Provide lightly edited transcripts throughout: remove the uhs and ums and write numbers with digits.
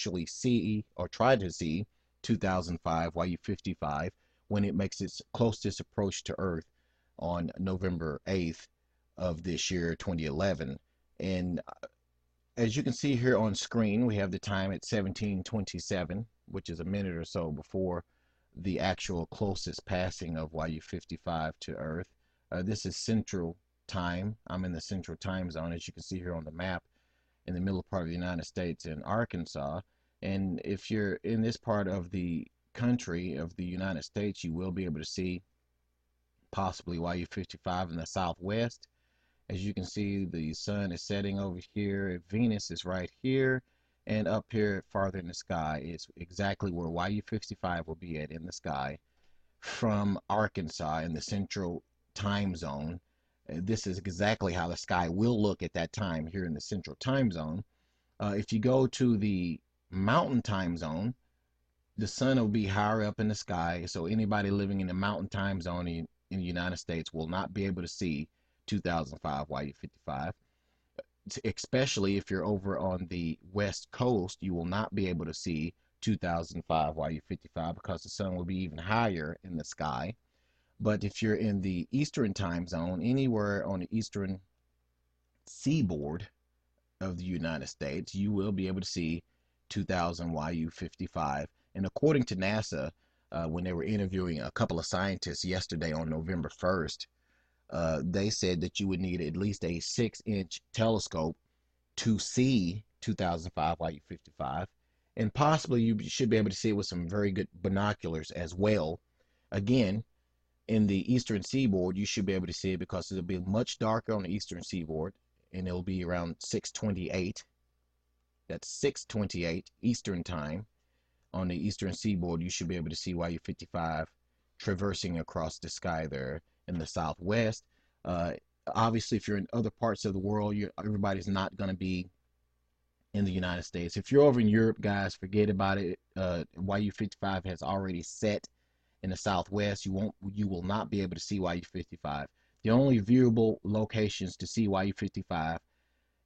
actually see or try to see 2005 YU55 when it makes its closest approach to Earth on November 8th of this year, 2011. And as you can see here on screen, we have the time at 17:27, which is a minute or so before the actual closest passing of YU55 to Earth. This is Central Time. I'm in the Central Time Zone, as you can see here on the map, in the middle part of the United States in Arkansas. And if you're in this part of the country of the United States, you will be able to see possibly YU55 in the southwest. As you can see, the sun is setting over here. Venus is right here. And up here farther in the sky is exactly where YU55 will be at in the sky from Arkansas in the Central Time Zone. This is exactly how the sky will look at that time here in the Central Time Zone. If you go to the Mountain Time Zone, the sun will be higher up in the sky. So anybody living in the Mountain Time Zone in the United States will not be able to see 2005 YU55. Especially if you're over on the West Coast, you will not be able to see 2005 YU55 because the sun will be even higher in the sky. But if you're in the Eastern Time Zone, anywhere on the Eastern seaboard of the United States, you will be able to see 2000 YU55. And according to NASA, when they were interviewing a couple of scientists yesterday on November 1st, they said that you would need at least a 6-inch telescope to see 2005 YU55, and possibly you should be able to see it with some very good binoculars as well. Again, in the eastern seaboard, you should be able to see it because it'll be much darker on the eastern seaboard, and it'll be around 6:28. That's 6:28 Eastern Time. On the eastern seaboard, you should be able to see YU55 traversing across the sky there in the southwest. Obviously, if you're in other parts of the world, everybody's not going to be in the United States. If you're over in Europe, guys, forget about it. YU55 has already set in the southwest. You will not be able to see YU55. The only viewable locations to see YU55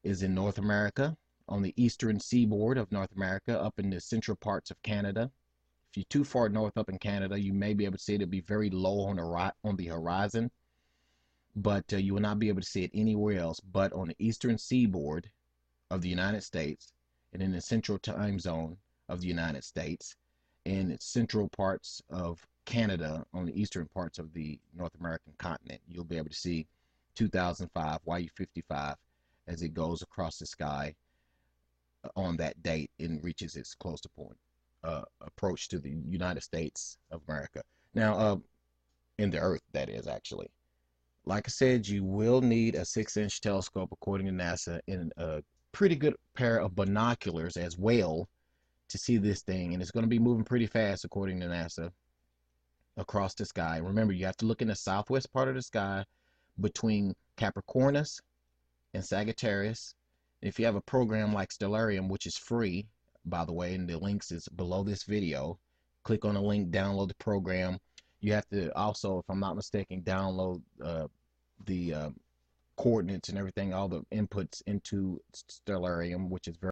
is in North America, on the eastern seaboard of North America, up in the central parts of Canada. If you're too far north up in Canada, you may be able to see it. It'll be very low on the horizon, but you will not be able to see it anywhere else but on the eastern seaboard of the United States and in the Central Time Zone of the United States and its central parts of Canada on the eastern parts of the North American continent. You'll be able to see 2005 YU55 as it goes across the sky on that date and reaches its closest point approach to the United States of America. Now, in the Earth, that is actually. Like I said, you will need a 6-inch telescope, according to NASA, and a pretty good pair of binoculars as well to see this thing. And it's going to be moving pretty fast, according to NASA, across the sky. Remember, you have to look in the southwest part of the sky between Capricornus and Sagittarius. If you have a program like Stellarium, which is free, by the way, and the links is below this video, click on the link, download the program. You have to also, if I'm not mistaken, download the coordinates and everything, all the inputs into Stellarium, which is very